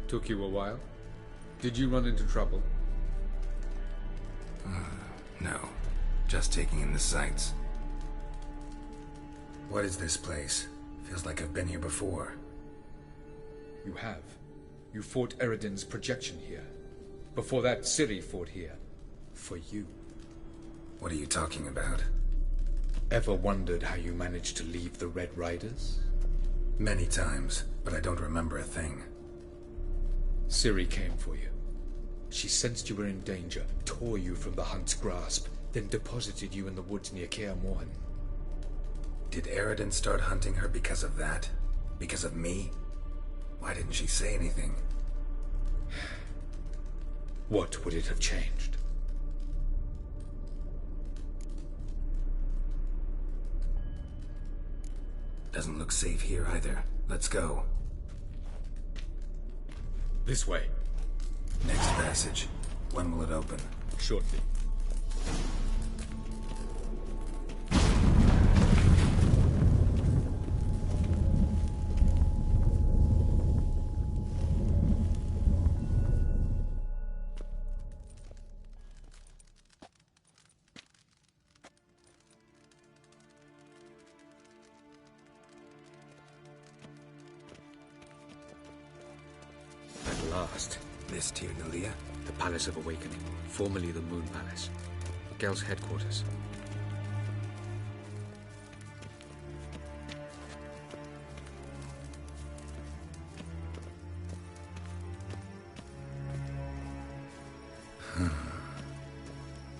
Took you a while? Did you run into trouble? No. Just taking in the sights. What is this place? Feels like I've been here before. You have. You fought Eredin's projection here. Before that, Ciri fought here. For you. What are you talking about? Ever wondered how you managed to leave the Red Riders? Many times, but I don't remember a thing. Ciri came for you. She sensed you were in danger, tore you from the Hunt's grasp, then deposited you in the woods near Kaer Morhen. Did Eredin start hunting her because of that? Because of me? Why didn't she say anything? What would it have changed? Doesn't look safe here either. Let's go. This way. Next passage. When will it open? Shortly. At last. This Tyr Nalia? The Palace of Awakening, formerly the Moon Palace. Gel's headquarters.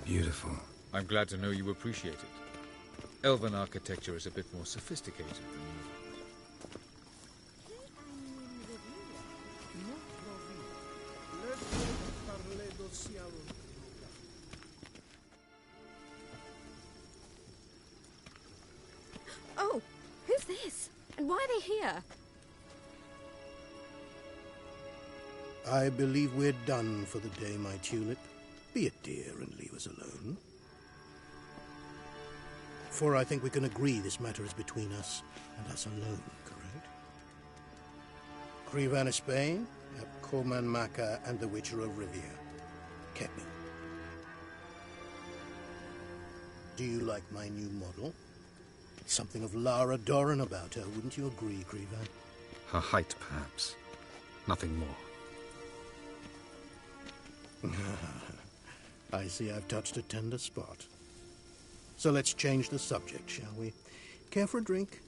Beautiful. I'm glad to know you appreciate it. Elven architecture is a bit more sophisticated than you. Oh, who's this? And why are they here? I believe we're done for the day, my tulip. Be a dear and leave us alone. For I think we can agree this matter is between us and us alone, correct? Krivan Spain, Coman Maka, and the Witcher of Rivia. Keppel. Do you like my new model? Something of Lara Doran about her, wouldn't you agree, Krivan? Her height, perhaps. Nothing more. I see I've touched a tender spot. So let's change the subject, shall we? Care for a drink?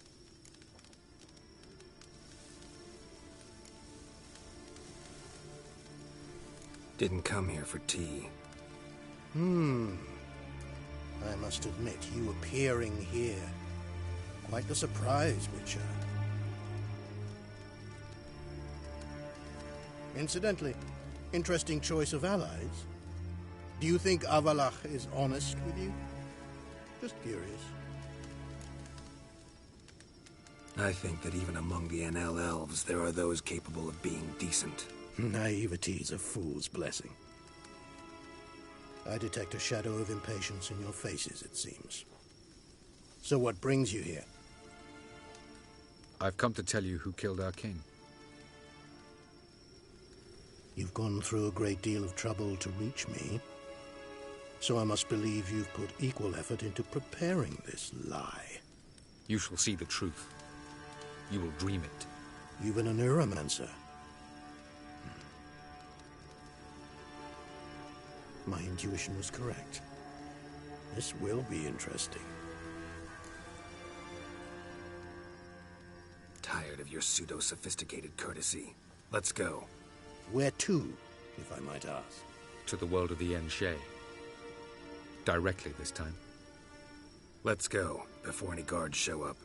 Didn't come here for tea. I must admit, you appearing here. Quite the surprise, Witcher. Incidentally, interesting choice of allies. Do you think Avalach is honest with you? Just curious. I think that even among the NL elves, there are those capable of being decent. Naivety is a fool's blessing. I detect a shadow of impatience in your faces, it seems. So what brings you here? I've come to tell you who killed our king. You've gone through a great deal of trouble to reach me. So I must believe you've put equal effort into preparing this lie. You shall see the truth. You will dream it. You've been a neuromancer. My intuition was correct. This will be interesting. Tired of your pseudo-sophisticated courtesy. Let's go. Where to, if I might ask? To the world of the Enshe. Directly this time. Let's go, before any guards show up.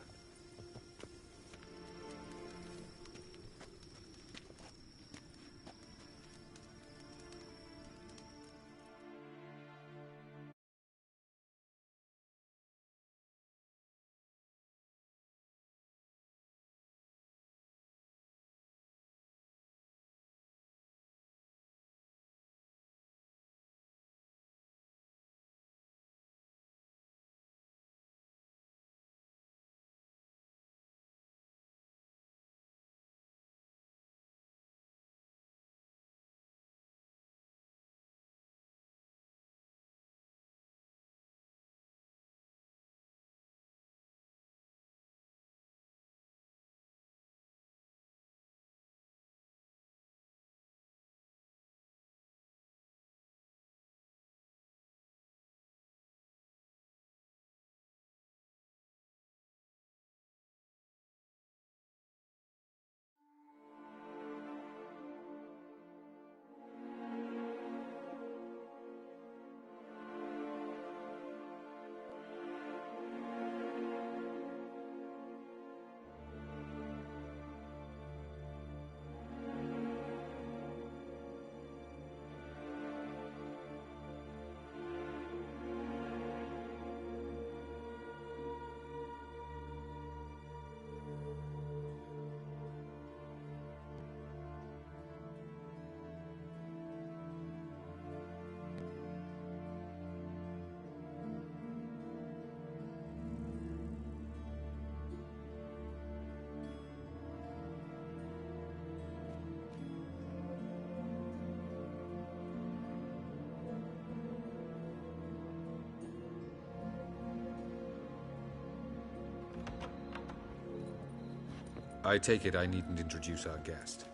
I take it I needn't introduce our guest.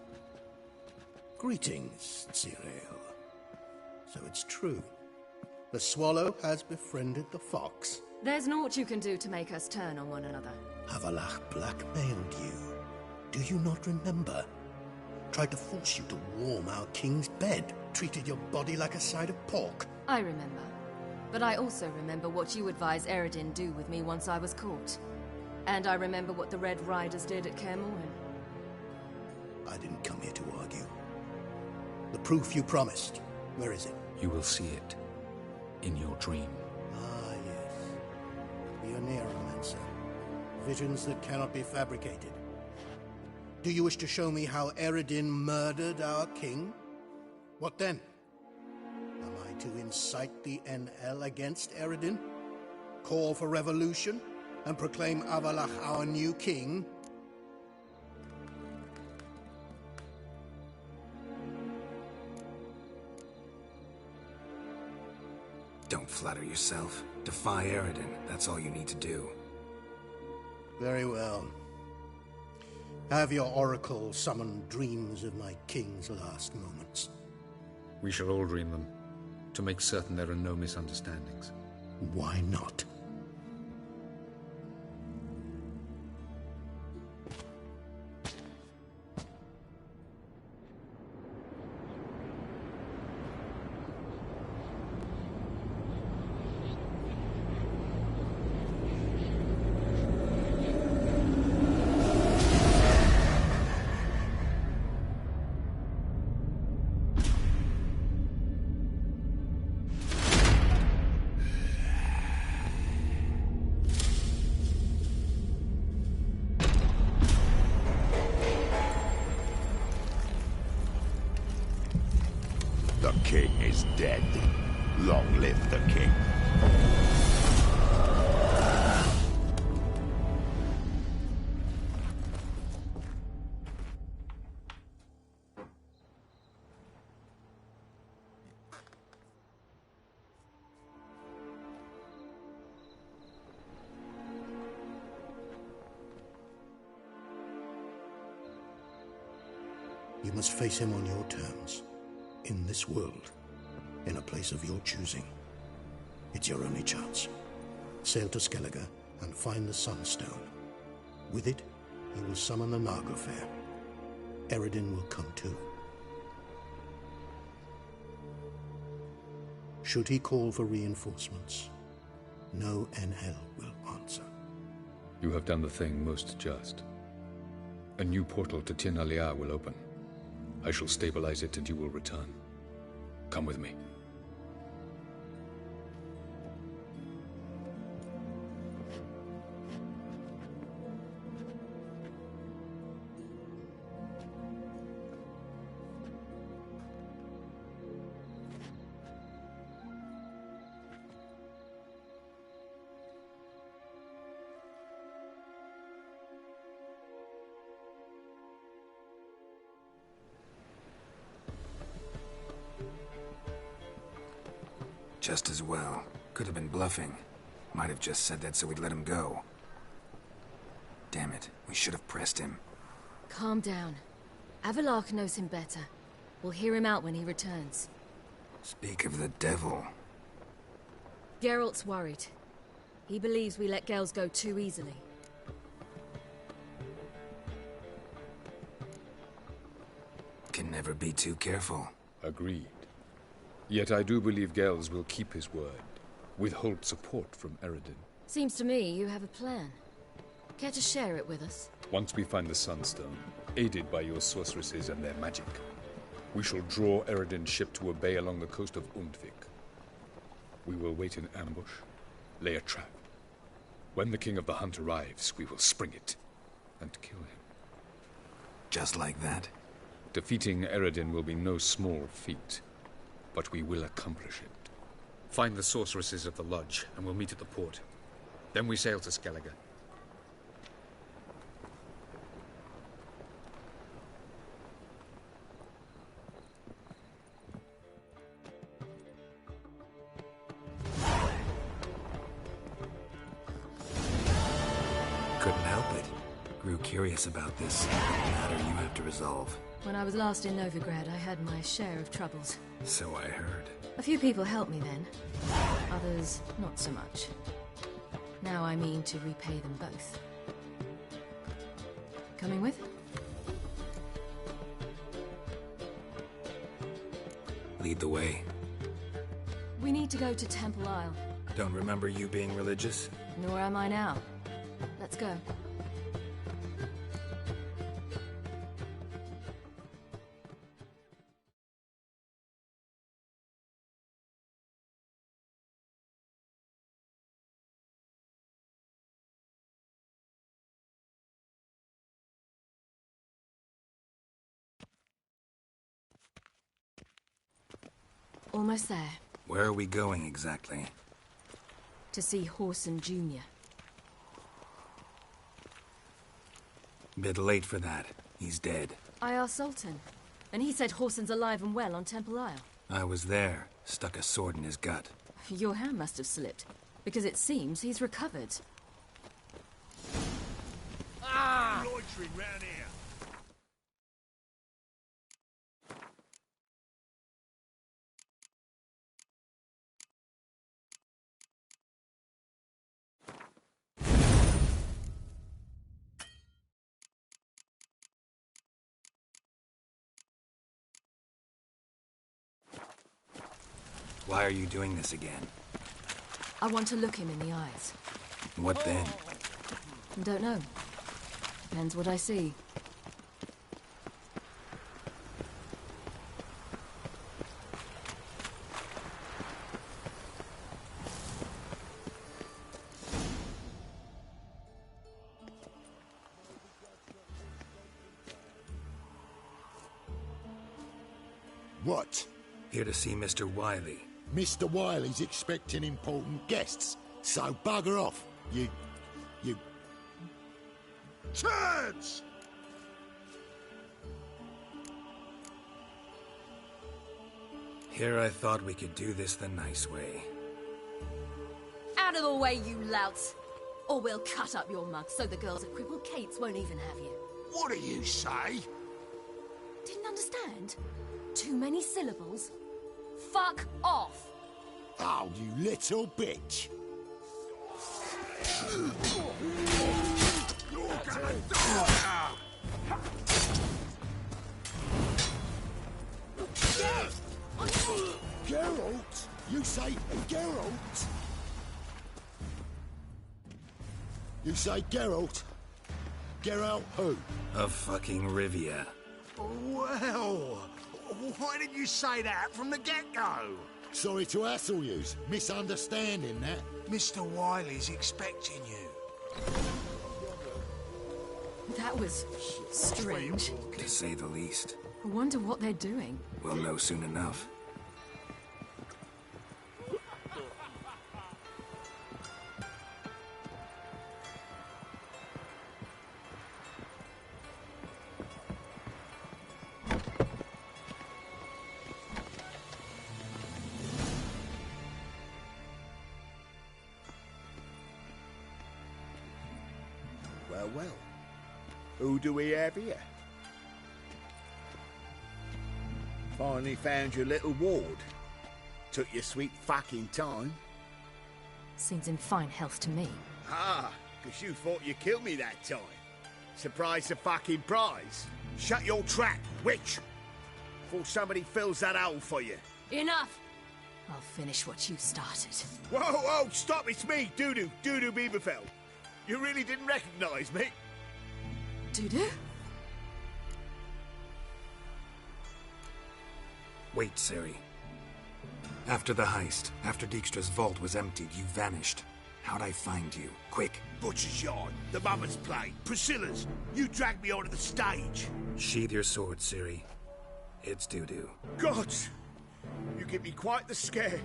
Greetings, Cyril. So it's true. The swallow has befriended the fox. There's naught you can do to make us turn on one another. Avalach blackmailed you. Do you not remember? Tried to force you to warm our king's bed. Treated your body like a side of pork. I remember. But I also remember what you advised Eredin do with me once I was caught. And I remember what the Red Riders did at Kaer Morhen. I didn't come here to argue. The proof you promised, where is it? You will see it. In your dream. Ah, yes. The Oneiromancer. Visions that cannot be fabricated. Do you wish to show me how Eredin murdered our king? What then? Am I to incite the NL against Eredin? Call for revolution? And proclaim Avalach our new king? Don't flatter yourself. Defy Eredin. That's all you need to do. Very well. Have your oracle summon dreams of my king's last moments. We shall all dream them, to make certain there are no misunderstandings. Why not? The king is dead. Long live the king. You must face him on your terms. In this world, in a place of your choosing. It's your only chance. Sail to Skellige and find the Sunstone. With it, you will summon the Naglfar. Eredin will come too. Should he call for reinforcements, no NL will answer. You have done the thing most just. A new portal to Tir Nalear will open. I shall stabilize it and you will return. Come with me. Just as well. Could have been bluffing. Might have just said that so we'd let him go. Damn it, we should have pressed him. Calm down. Avalach knows him better. We'll hear him out when he returns. Speak of the devil. Geralt's worried. He believes we let Gels go too easily. Can never be too careful. Agreed. Yet I do believe Gels will keep his word. Withhold support from Eredin. Seems to me you have a plan. Care to share it with us? Once we find the Sunstone, aided by your sorceresses and their magic, we shall draw Eredin's ship to a bay along the coast of Undvik. We will wait in ambush, lay a trap. When the King of the Hunt arrives, we will spring it and kill him. Just like that? Defeating Eredin will be no small feat, but we will accomplish it. Find the sorceresses of the lodge, and we'll meet at the port. Then we sail to Skellige. Couldn't help it. Grew curious about this matter you have to resolve. When I was last in Novigrad, I had my share of troubles. So I heard. A few people helped me then. Others, not so much. Now I mean to repay them both. Coming with? Lead the way. We need to go to Temple Isle. Don't remember you being religious? Nor am I now. Let's go. Almost there. Where are we going exactly? To see Whoreson Jr. Bit late for that. He's dead. I asked Sultan, and he said Whoreson's alive and well on Temple Isle. I was there. Stuck a sword in his gut. Your hand must have slipped, because it seems he's recovered. Loitering round here. Why are you doing this again? I want to look him in the eyes. What then? Don't know. Depends what I see. What? Here to see Mr. Wiley. Mr. Wiley's expecting important guests, so bugger off, you... Turds! Here I thought we could do this the nice way. Out of the way, you louts! Or we'll cut up your mug so the girls at Cripple Kate's won't even have you. What do you say? Didn't understand? Too many syllables? Fuck off! Oh, you little bitch. You're gonna die! Geralt? You say Geralt? You say Geralt? Geralt who? Of fucking Rivia. Well, why didn't you say that from the get-go? Sorry to hassle yous. Misunderstanding that. Mr. Wiley's expecting you. That was strange. To say the least. I wonder what they're doing. We'll know soon enough. Well. Who do we have here? Finally found your little ward. Took your sweet fucking time. Seems in fine health to me. Ah, because you thought you killed me that time. Surprise the fucking prize. Shut your trap, witch! Before somebody fills that hole for you. Enough! I'll finish what you started. Whoa, stop, it's me, Dudu Bieberfeld. You really didn't recognize me? Dudu? Wait, Ciri. After the heist, after Dijkstra's vault was emptied, you vanished. How'd I find you? Quick. Butcher's Yard, the Mother's Play, Priscilla's. You dragged me onto the stage. Sheathe your sword, Ciri. It's Dudu. Gods! You give me quite the scare.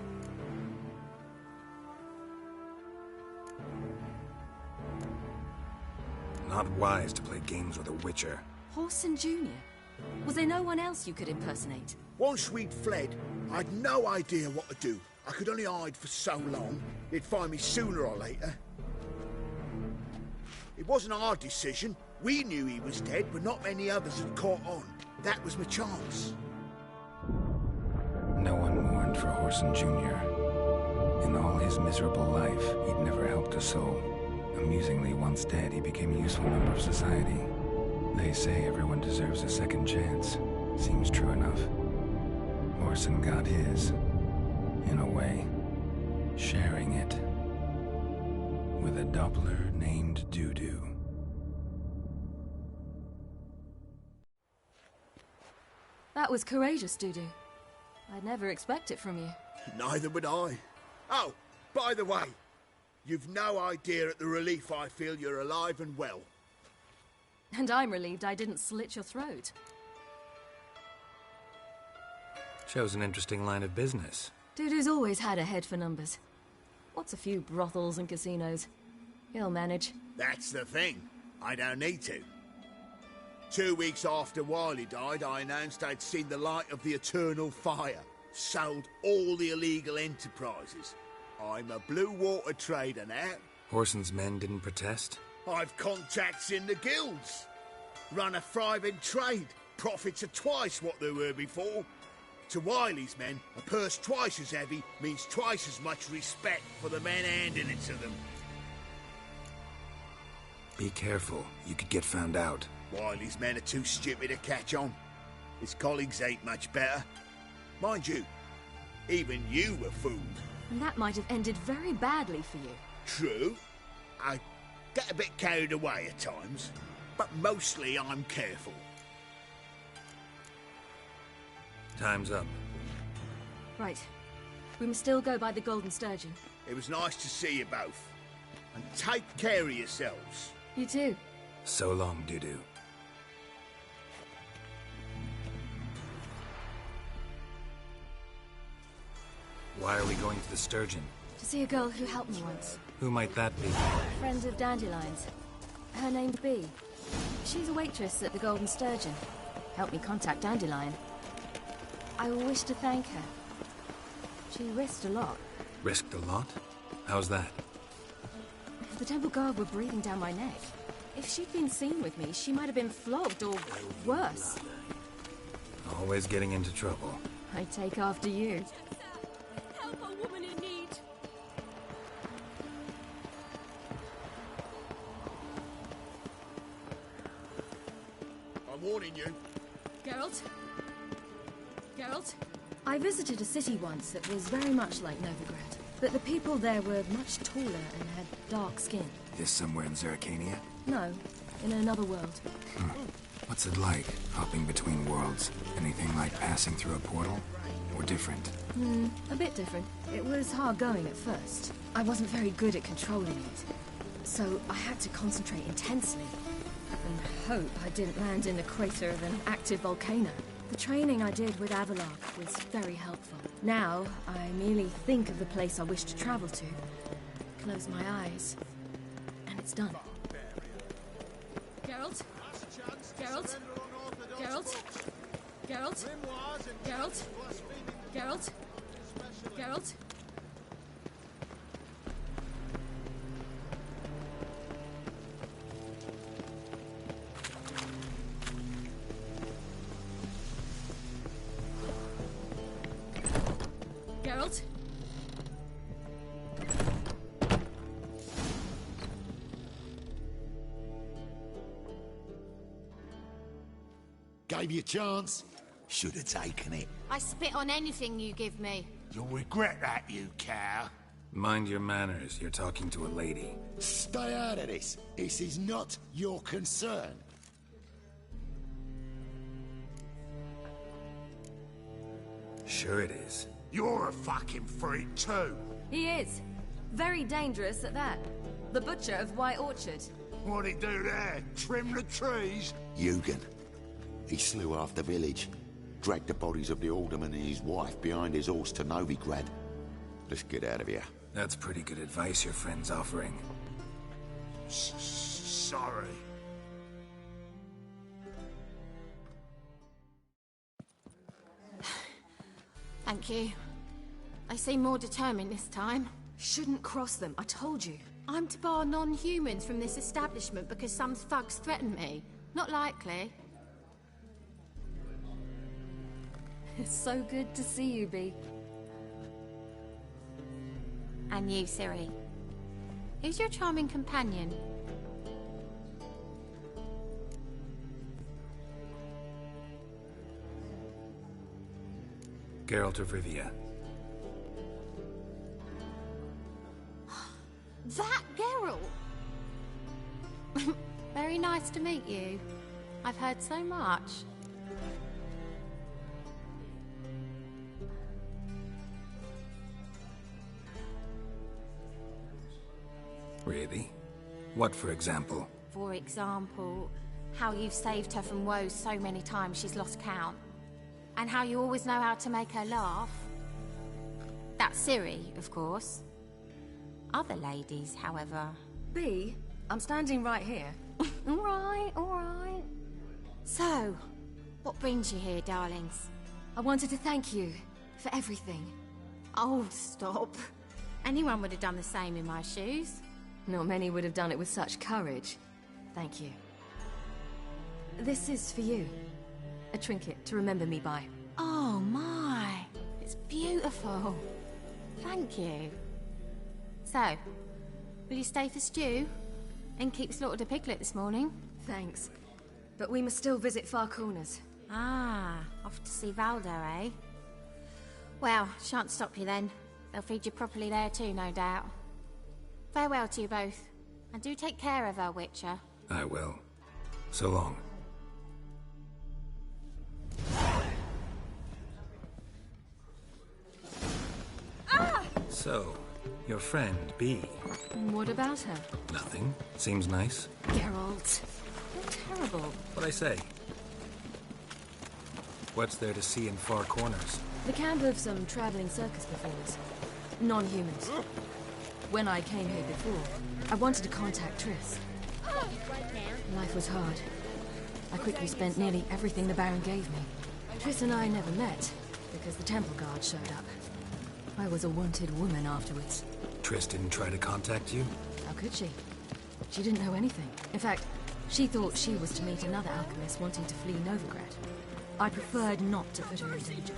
Not wise to play games with a Witcher. Whoreson Jr.? Was there no one else you could impersonate? Once we'd fled, I'd no idea what to do. I could only hide for so long. They'd find me sooner or later. It wasn't our decision. We knew he was dead, but not many others had caught on. That was my chance. No one mourned for Horson Jr. In all his miserable life, he'd never helped a soul. Amusingly, once dead, he became a useful member of society. They say everyone deserves a second chance. Seems true enough. Horson got his, in a way, sharing it with a Doppler named Dudu. That was courageous, Dudu. I'd never expect it from you. Neither would I. Oh, by the way, you've no idea at the relief I feel you're alive and well. And I'm relieved I didn't slit your throat. Shows an interesting line of business. Dudu's always had a head for numbers. What's a few brothels and casinos? He'll manage. That's the thing. I don't need to. 2 weeks after Wiley died, I announced I'd seen the light of the Eternal Fire. Sold all the illegal enterprises. I'm a blue water trader now. Horson's men didn't protest? I've contacts in the guilds. Run a thriving trade. Profits are twice what they were before. To Wiley's men, a purse twice as heavy means twice as much respect for the men handing it to them. Be careful. You could get found out. Wiley's men are too stupid to catch on. His colleagues ain't much better. Mind you, even you were fooled. And that might have ended very badly for you. True. I get a bit carried away at times, but mostly I'm careful. Time's up. Right. We must still go by the Golden Sturgeon. It was nice to see you both. And take care of yourselves. You too. So long, Dudu. Why are we going to the Sturgeon? To see a girl who helped me once. Who might that be? Friend of Dandelion's. Her name's Bee. She's a waitress at the Golden Sturgeon. Helped me contact Dandelion. I wish to thank her. She risked a lot. Risked a lot? How's that? If the Temple Guard were breathing down my neck, if she'd been seen with me, she might have been flogged or worse. Always getting into trouble. I take after you. Help a woman in need. I'm warning you. Geralt? Geralt? I visited a city once that was very much like Novigrad, but the people there were much taller and had dark skin. This somewhere in Zerrikania? No, in another world. What's it like, hopping between worlds? Anything like passing through a portal? Or different? A bit different. It was hard going at first. I wasn't very good at controlling it, so I had to concentrate intensely and hope I didn't land in the crater of an active volcano. The training I did with Avallac'h was very helpful. Now, I merely think of the place I wish to travel to, close my eyes, and it's done. Geralt? Geralt? Geralt? Geralt? Geralt? Geralt? Geralt? Geralt? Gave you a chance. Should have taken it. I spit on anything you give me. You'll regret that, you cow. Mind your manners. You're talking to a lady. Stay out of this. This is not your concern. Sure it is. You're a fucking freak too. He is. Very dangerous at that. The butcher of White Orchard. What'd he do there? Trim the trees? Eugen. He slew half the village. Dragged the bodies of the alderman and his wife behind his horse to Novigrad. Let's get out of here. That's pretty good advice your friend's offering. Sorry. Thank you. They seem more determined this time. Shouldn't cross them, I told you. I'm to bar non-humans from this establishment because some thugs threaten me? Not likely. It's so good to see you, Bee. And you, Ciri. Who's your charming companion? Geralt of Rivia. That Geralt! Very nice to meet you. I've heard so much. Really? What, for example? For example, how you've saved her from woes so many times she's lost count. And how you always know how to make her laugh. That's Ciri, of course. Other ladies, however... Bee, I'm standing right here. All right. So, what brings you here, darlings? I wanted to thank you for everything. Oh, stop. Anyone would have done the same in my shoes. Not many would have done it with such courage. Thank you. This is for you. A trinket to remember me by. Oh my, it's beautiful. Thank you. So, will you stay for stew? And keep slaughtered a piglet this morning? Thanks. But we must still visit Far Corners. Ah, off to see Valdo, eh? Well, shan't stop you then. They'll feed you properly there too, no doubt. Farewell to you both. And do take care of her, Witcher. I will. So long. So, your friend, Bee. What about her? Nothing. Seems nice. Geralt. You're terrible. What'd I say? What's there to see in Far Corners? The camp of some traveling circus performers. Non-humans. When I came here before, I wanted to contact Triss. Life was hard. I quickly spent nearly everything the Baron gave me. Triss and I never met, because the Temple Guard showed up. I was a wanted woman afterwards. Triss didn't try to contact you? How could she? She didn't know anything. In fact, she thought she was to meet another alchemist wanting to flee Novigrad. I preferred not to put her in danger.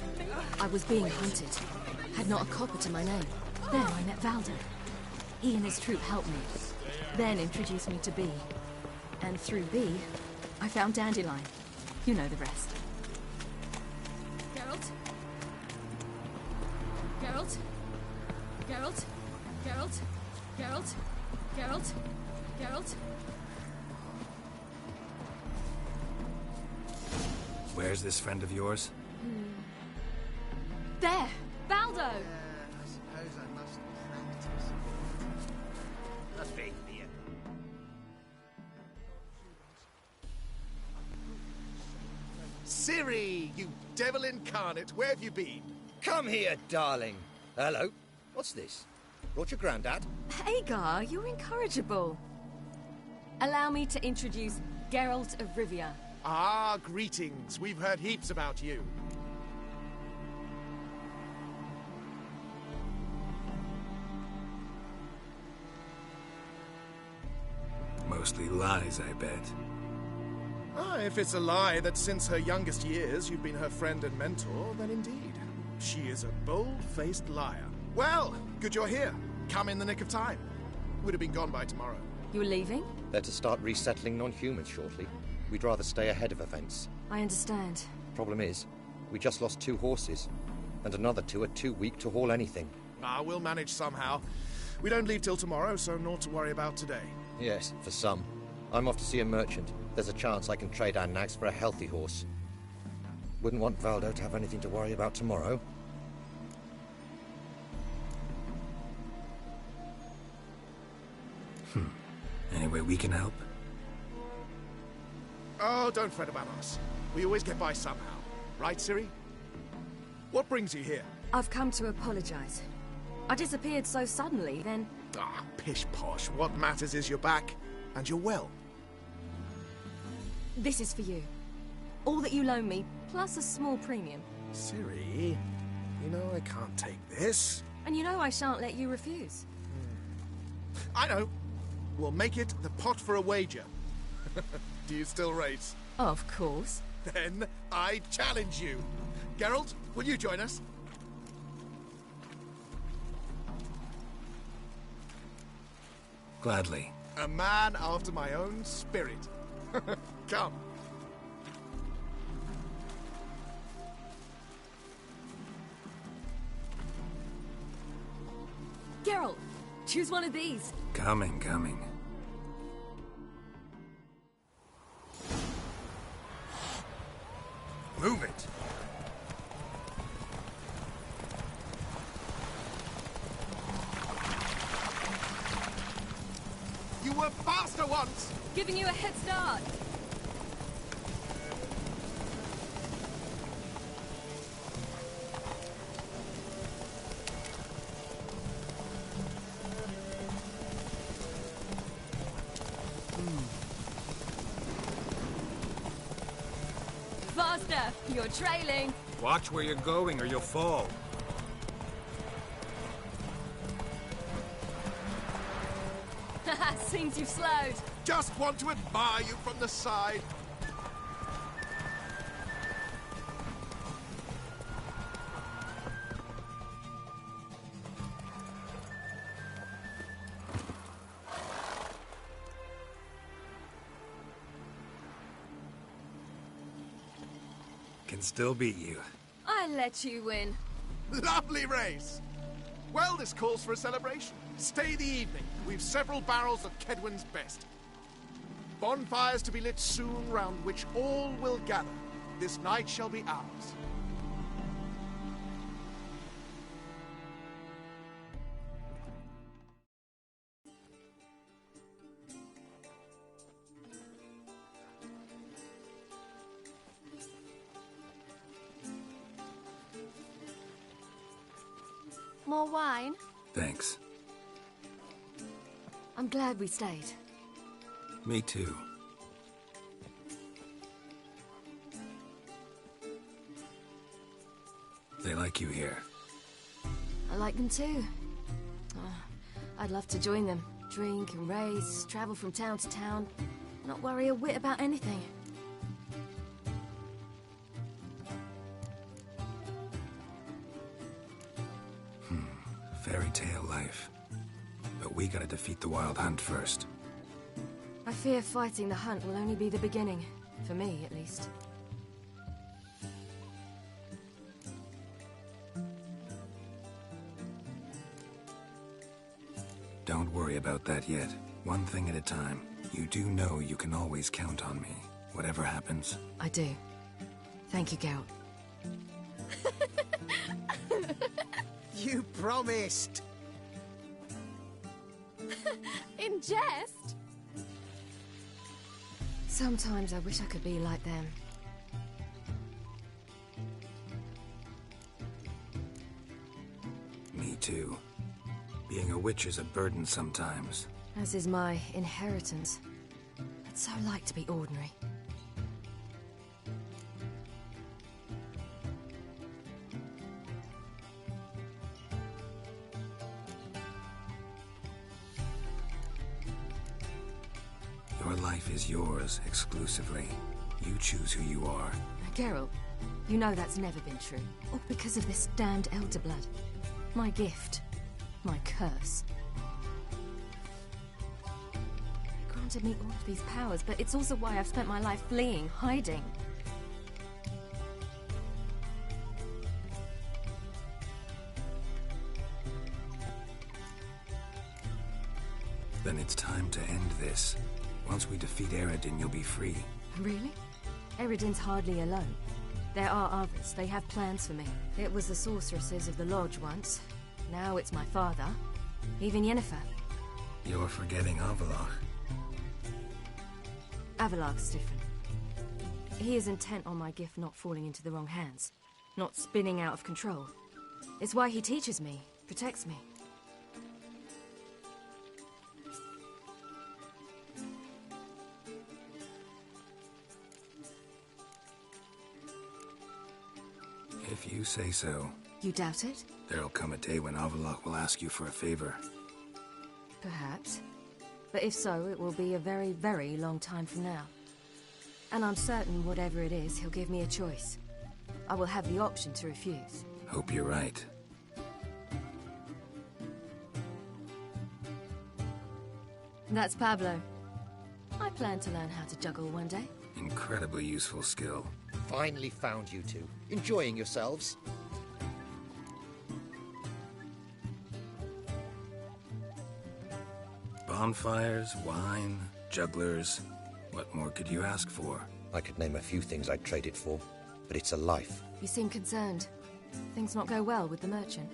I was being hunted. Had not a copper to my name. Then I met Valdo. He and his troop helped me. Then introduced me to Bee. And through Bee, I found Dandelion. You know the rest. Geralt? Geralt? Geralt? Geralt? Geralt? Geralt? Geralt? Where's this friend of yours? There! Valdo! I suppose I must practice. Let's be here. Ciri, you devil incarnate, where have you been? Come here, darling. Hello. What's this? Brought your granddad? Hagar, you're incorrigible. Allow me to introduce Geralt of Rivia. Ah, greetings. We've heard heaps about you. Mostly lies, I bet. Ah, if it's a lie that since her youngest years you've been her friend and mentor, then indeed. She is a bold-faced liar. Well, good you're here. Come in the nick of time. Would have been gone by tomorrow. You're leaving? They're to start resettling non-humans shortly. We'd rather stay ahead of events. I understand. Problem is, we just lost 2 horses. And another 2 are too weak to haul anything. Ah, we'll manage somehow. We don't leave till tomorrow, so naught to worry about today. Yes, for some. I'm off to see a merchant. There's a chance I can trade our nags for a healthy horse. Wouldn't want Valdo to have anything to worry about tomorrow. Any way we can help? Oh, don't fret about us. We always get by somehow. Right, Ciri? What brings you here? I've come to apologize. I disappeared so suddenly, then... Ah, pish-posh. What matters is you're back, and you're well. This is for you. All that you loan me, plus a small premium. Ciri, you know I can't take this. And you know I shan't let you refuse. I know. We'll make it the pot for a wager. Do you still race? Of course. Then I challenge you. Geralt, will you join us? Gladly. A man after my own spirit. Come. Geralt, choose one of these. Coming, coming. Move it. You were faster once! Giving you a head start. Faster! You're trailing. Watch where you're going or you'll fall. Seems you've slowed. Just want to admire you from the side. Can still beat you. I let you win. Lovely race! Well, this calls for a celebration. Stay the evening. We've several barrels of Kedwen's best. Bonfires to be lit soon, round which all will gather. This night shall be ours. More wine? Thanks. I'm glad we stayed. Me too. They like you here. I like them too. I'd love to join them. Drink and race, travel from town to town. Not worry a whit about anything. Fairy tale life. But we gotta defeat the Wild Hunt first. I fear fighting the hunt will only be the beginning. For me, at least. Don't worry about that yet. One thing at a time. You do know you can always count on me, whatever happens. I do. Thank you, Geralt. You promised! In jest? Sometimes I wish I could be like them. Me too. Being a witch is a burden sometimes. As is my inheritance. I'd so like to be ordinary. Your life is yours, exclusively. You choose who you are. Geralt, you know that's never been true. All because of this damned Elder Blood. My gift. My curse. It granted me all of these powers, but it's also why I've spent my life fleeing, hiding. Then it's time to end this. Once we defeat Eredin, you'll be free. Really? Eredin's hardly alone. There are others. They have plans for me. It was the sorceresses of the Lodge once. Now it's my father. Even Yennefer. You're forgetting Avallac'h. Avallac'h's different. He is intent on my gift not falling into the wrong hands. Not spinning out of control. It's why he teaches me, protects me. If you say so. You doubt it? There'll come a day when Avallac'h will ask you for a favor. perhaps. But if so, it will be a very, very long time from now. And I'm certain whatever it is, he'll give me a choice. I will have the option to refuse. Hope you're right. That's Pablo. I plan to learn how to juggle one day. Incredibly useful skill. Finally found you two. Enjoying yourselves? Bonfires, wine, jugglers. What more could you ask for? I could name a few things I'd trade it for, but it's a life. You seem concerned. Things not go well with the merchant.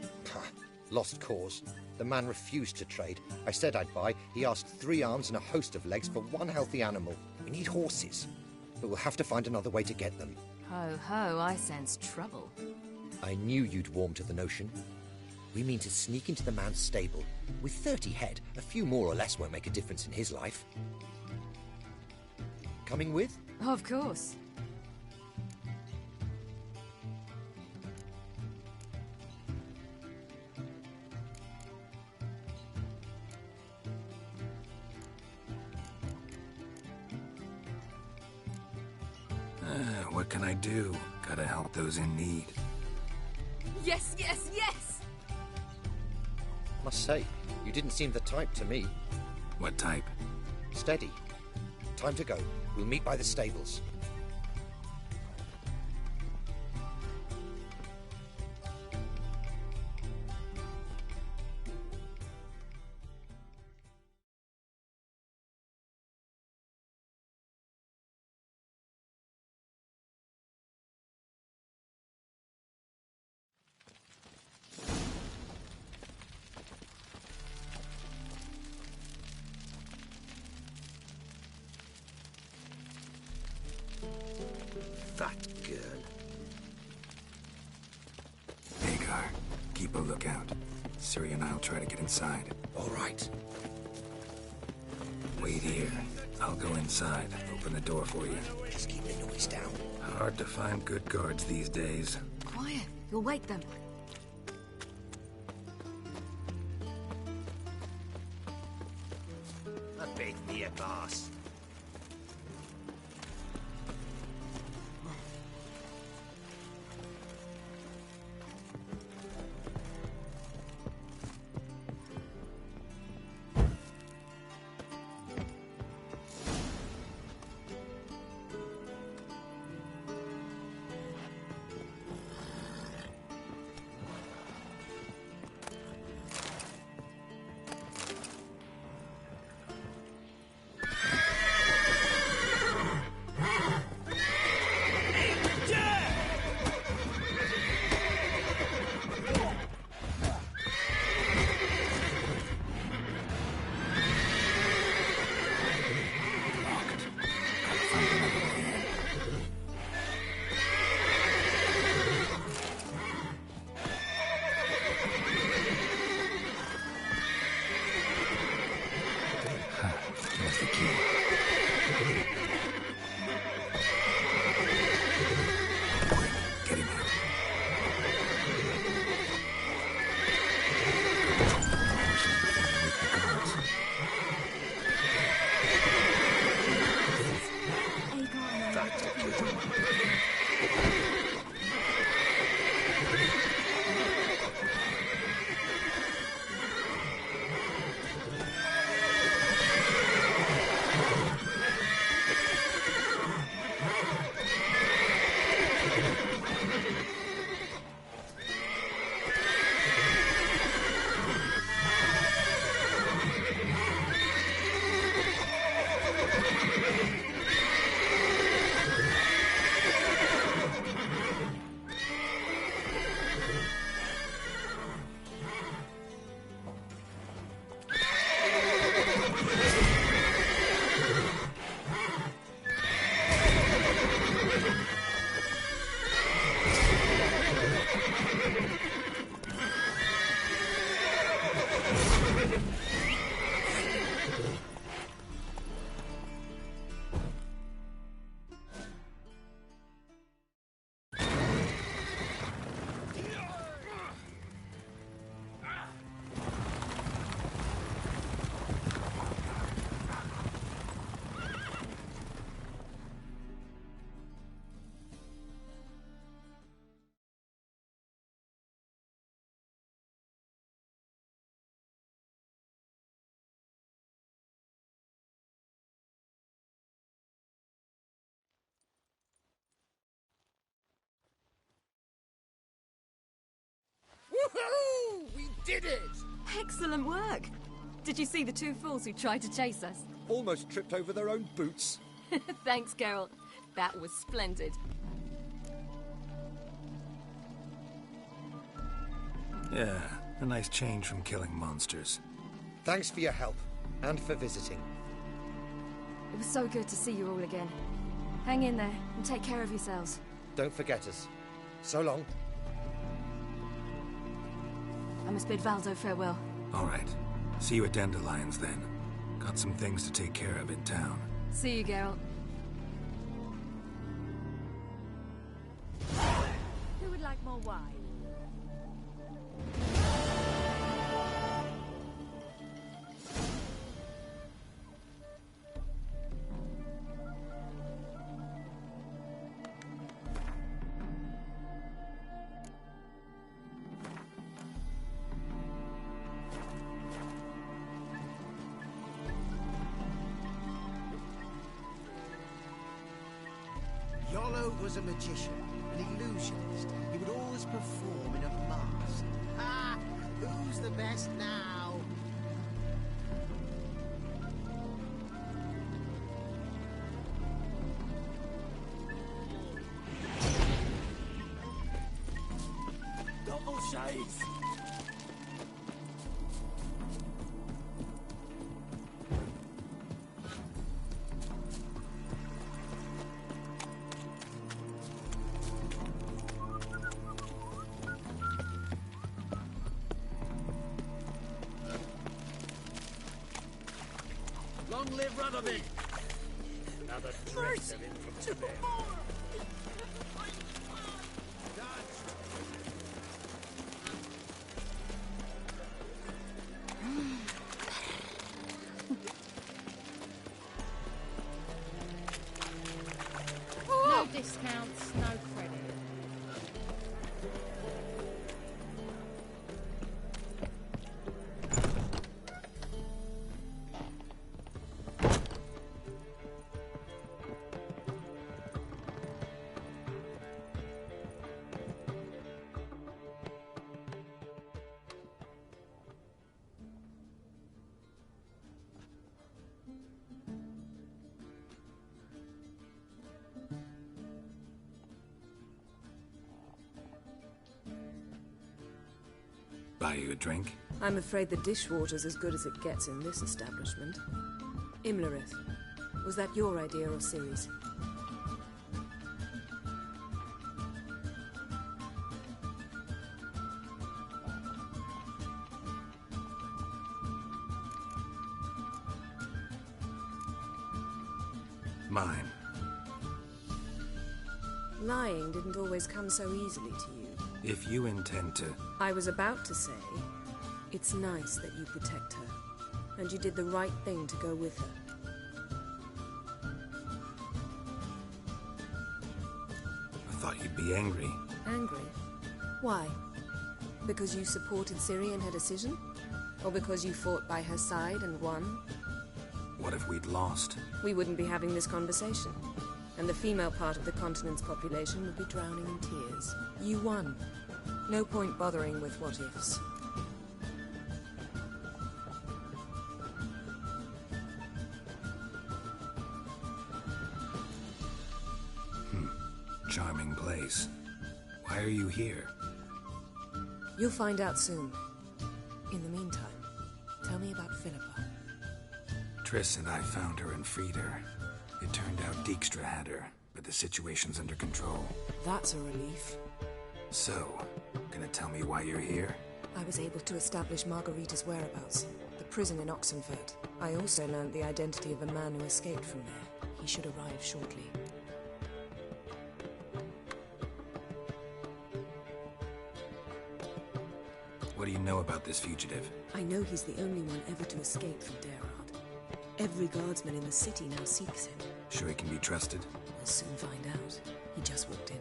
Lost cause. The man refused to trade. I said I'd buy. He asked 3 arms and a host of legs for 1 healthy animal. We need horses, but we'll have to find another way to get them. Ho ho, I sense trouble. I knew you'd warm to the notion. We mean to sneak into the man's stable. With 30 head, a few more or less won't make a difference in his life. Coming with? Of course. What can I do? Gotta help those in need. Yes, yes, yes! Must say, you didn't seem the type to me. What type? Steady. Time to go. We'll meet by the stables. That girl. Hagar, keep a lookout. Ciri and I'll try to get inside. All right. Wait here. I'll go inside. Open the door for you. Just keep the noise down. Hard to find good guards these days. Quiet. You'll wake them. A big near boss. Woohoo! We did it! Excellent work! Did you see the two fools who tried to chase us? Almost tripped over their own boots. Thanks, Geralt. That was splendid. Yeah, a nice change from killing monsters. Thanks for your help, and for visiting. It was so good to see you all again. Hang in there, and take care of yourselves. Don't forget us. So long. I must bid Valdo farewell. All right. See you at Dandelions, then. Got some things to take care of in town. See you, Geralt. Who would like more wine? Iolo was a magician, an illusionist. He would always perform in a mask. Ah, who's the best now? Double shades! Long live Radovid! Another trace of infamy there. No discounts, no credit. Buy you a drink? I'm afraid the dishwater's as good as it gets in this establishment. Imlerith, was that your idea or Ciri's? Mine. Lying didn't always come so easily to you. If you intend to... I was about to say, it's nice that you protect her, and you did the right thing to go with her. I thought you'd be angry. Angry? Why? Because you supported Ciri in her decision? Or because you fought by her side and won? What if we'd lost? We wouldn't be having this conversation. And the female part of the continent's population would be drowning in tears. You won. No point bothering with what-ifs. Charming place. Why are you here? You'll find out soon. In the meantime, tell me about Philippa. Triss and I found her and freed her. It turned out Dijkstra had her, but the situation's under control. That's a relief. So, gonna tell me why you're here? I was able to establish Margarita's whereabouts, the prison in Oxenfurt. I also learned the identity of a man who escaped from there. He should arrive shortly. What do you know about this fugitive? I know he's the only one ever to escape from Daerard. Every guardsman in the city now seeks him. Sure he can be trusted? We'll soon find out. He just walked in.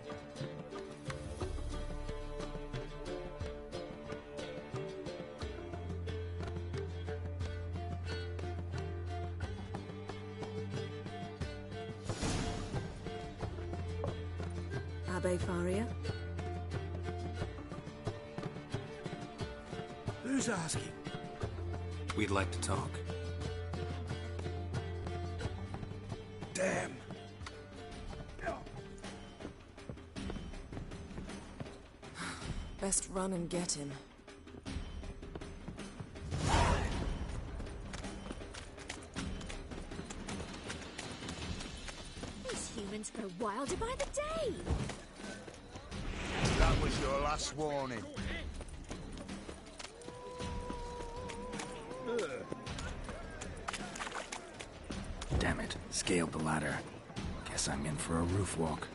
Abbe Faria? Who's asking? We'd like to talk. Damn. Best run and get him. These humans grow wilder by the day. That was your last warning. Damn it, scaled the ladder. Guess I'm in for a roof walk.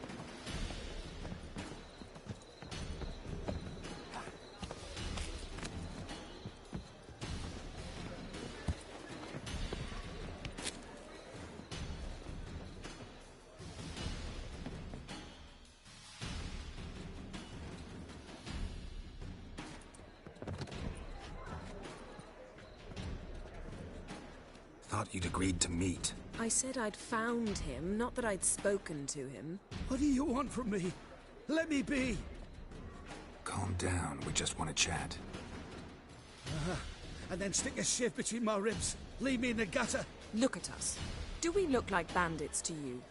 Thought you'd agreed to meet. I said I'd found him, not that I'd spoken to him. What do you want from me? Let me be. Calm down, we just want to chat. And then stick a shiv between my ribs. Leave me in the gutter. Look at us. Do we look like bandits to you?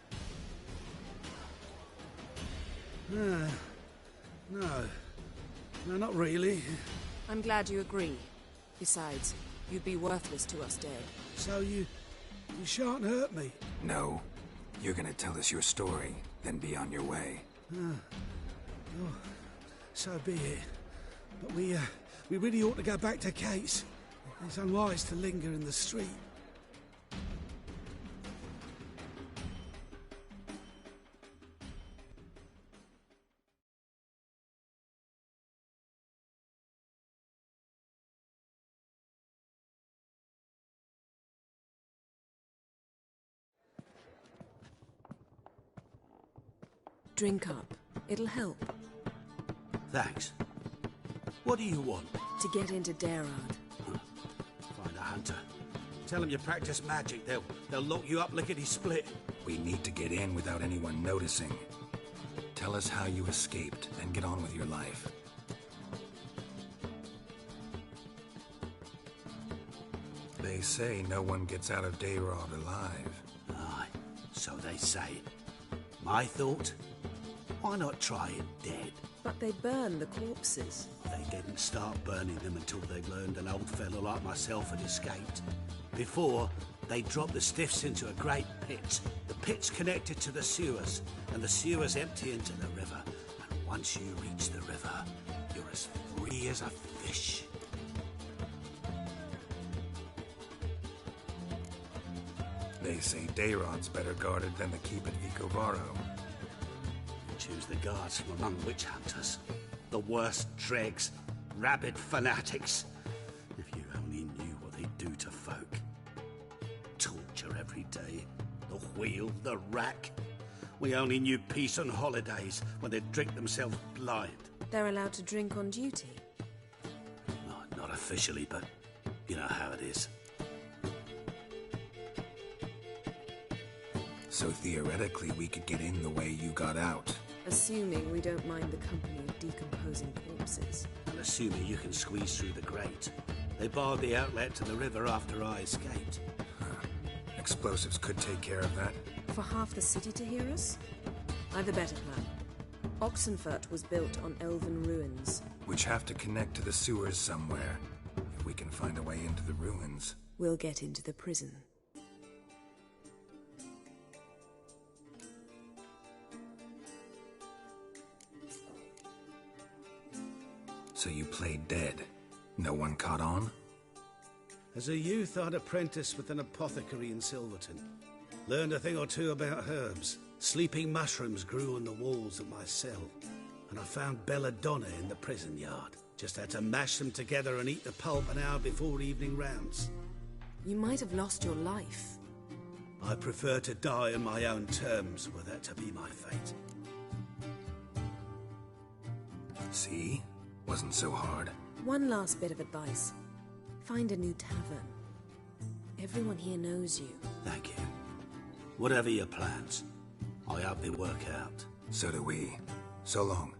No, not really. I'm glad you agree. Besides, you'd be worthless to us dead. So you shan't hurt me. No. You're gonna tell us your story, then be on your way. Oh, so be it. But we really ought to go back to Kate's. It's unwise to linger in the street. Drink up. It'll help. Thanks. What do you want? To get into Daerad. Find a hunter. Tell them you practice magic. They'll lock you up lickety-split. We need to get in without anyone noticing. Tell us how you escaped, and get on with your life. They say no one gets out of Daerad alive. Aye, so they say. My thought? Why not try it dead? But they burn the corpses. They didn't start burning them until they learned an old fellow like myself had escaped. Before, they dropped the stiffs into a great pit. The pit's connected to the sewers, and the sewers empty into the river. And once you reach the river, you're as free as a fish. They say Daerad's better guarded than the keep at Vicovaro. Choose the guards from among witch hunters. The worst dregs, rabid fanatics. If you only knew what they do to folk. Torture every day. The wheel, the rack. We only knew peace on holidays when they'd drink themselves blind. They're allowed to drink on duty? Not officially, but you know how it is. So theoretically, we could get in the way you got out. Assuming we don't mind the company of decomposing corpses. And assuming you can squeeze through the grate. They barred the outlet to the river after I escaped. Explosives could take care of that. For half the city to hear us? I've a better plan. Oxenfurt was built on elven ruins. Which have to connect to the sewers somewhere. If we can find a way into the ruins. We'll get into the prison. So you played dead. No one caught on? As a youth, I'd apprenticed with an apothecary in Silverton. Learned a thing or two about herbs. Sleeping mushrooms grew on the walls of my cell. And I found belladonna in the prison yard. Just had to mash them together and eat the pulp an hour before evening rounds. You might have lost your life. I prefer to die on my own terms, were that to be my fate. See? Wasn't so hard. One last bit of advice. Find a new tavern. Everyone here knows you. Thank you. Whatever your plans, I hope they work out. So do we. So long.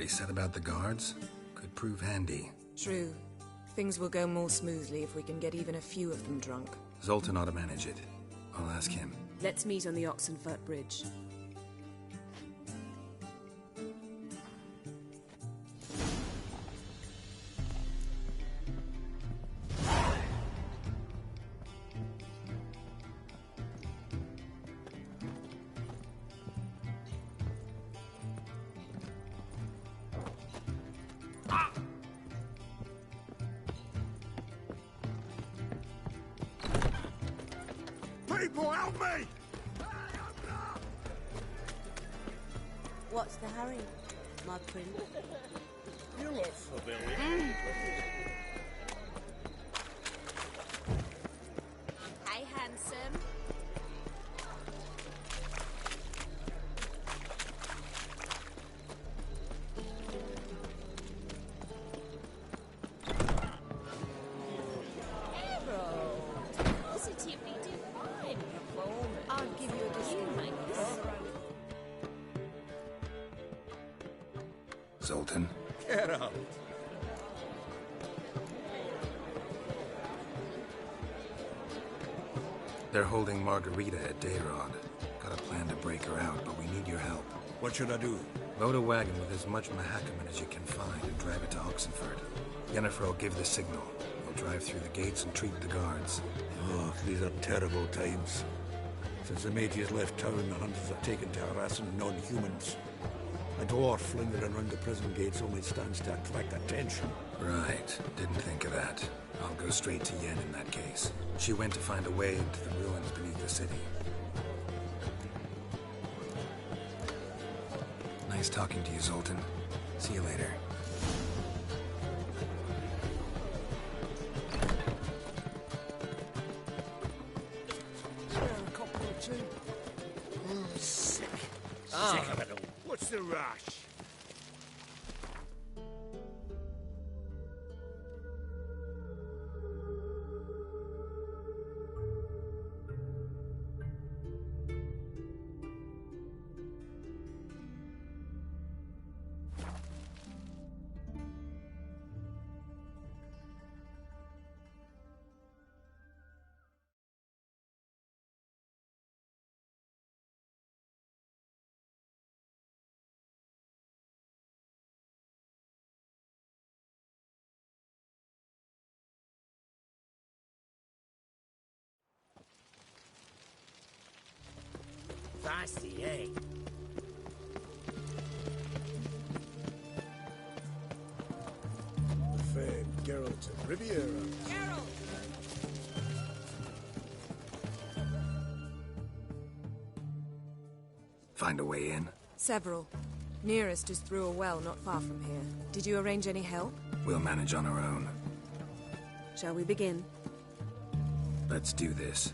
he said about the guards could prove handy. True. Things will go more smoothly if we can get even a few of them drunk. Zoltan ought to manage it. I'll ask him. Let's meet on the Oxenfurt Bridge. People, help me! What's the hurry, my prince? You lost the village. Hey, handsome. Positively divine performance. I'll give you a discount. Zoltan? Get out. They're holding Margarita at Dayrod. Got a plan to break her out, but we need your help. What should I do? Load a wagon with as much Mahakaman as you can find and drive it to Oxenfurt. Yennefer will give the signal. We'll drive through the gates and treat the guards. Oh, these are terrible times. Since the mages left town, the hunters have taken to harassing non-humans. A dwarf lingering around the prison gates only stands to attract attention. Right. Didn't think of that. I'll go straight to Yen in that case. She went to find a way into the ruins beneath the city. Nice talking to you, Zoltan. See you later. A couple or two. Sick. Sick of it all. What's the rush? Feisty, eh? The famed Geralt of Riviera. Find a way in? Several. Nearest is through a well not far from here. Did you arrange any help? We'll manage on our own. Shall we begin? Let's do this.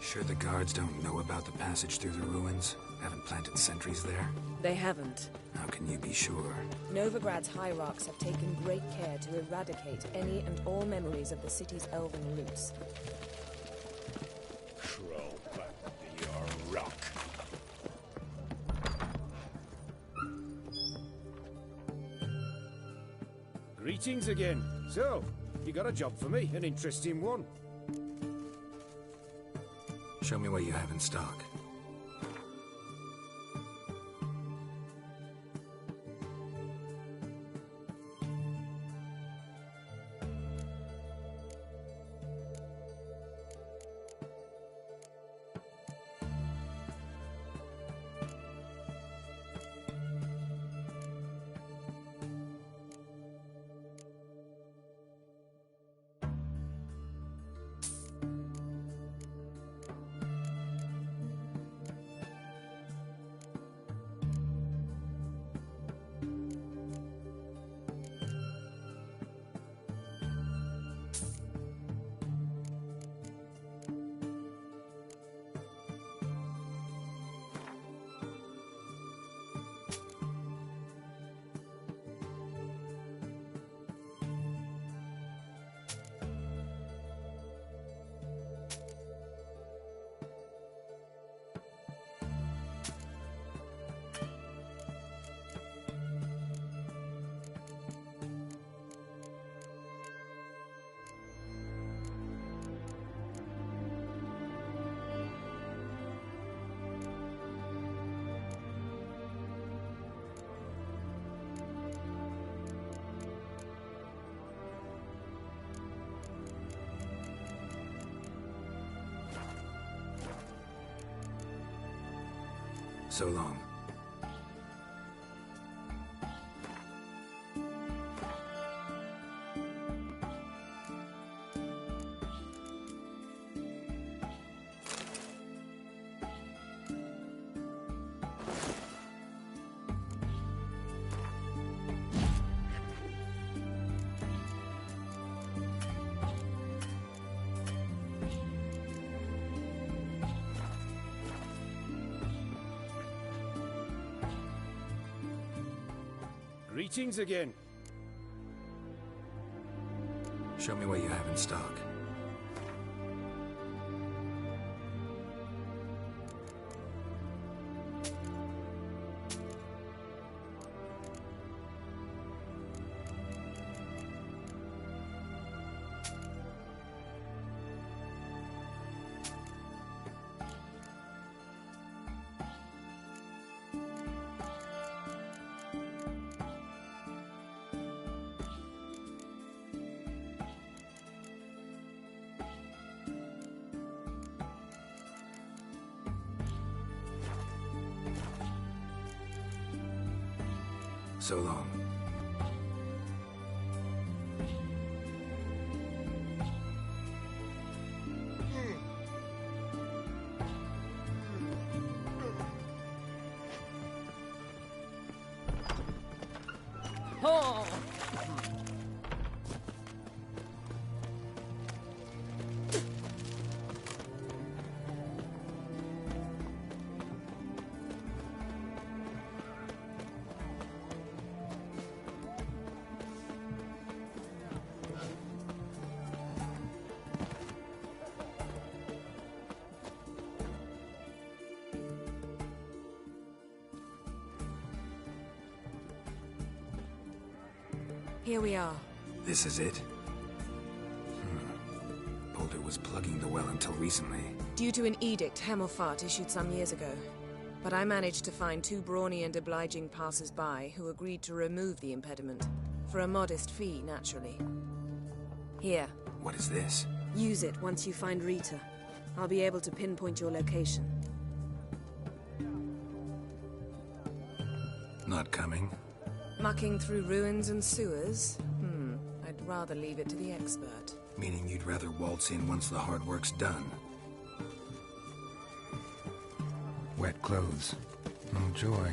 Sure the guards don't know about the passage through the ruins? Haven't planted sentries there? They haven't. How can you be sure? Novigrad's hierarchs have taken great care to eradicate any and all memories of the city's elven roots. Crawl back to your rock. Greetings again. So, you got a job for me, an interesting one. Show me what you have in stock. So long. Greetings again. Show me what you have in stock. So long. Oh! Here we are. This is it? Boulder was plugging the well until recently. Due to an edict Hemelfart issued some years ago. But I managed to find 2 brawny and obliging passers-by who agreed to remove the impediment. For a modest fee, naturally. Here. What is this? Use it once you find Rita. I'll be able to pinpoint your location. Not coming? Mucking through ruins and sewers? I'd rather leave it to the expert. Meaning you'd rather waltz in once the hard work's done. Wet clothes. Oh joy.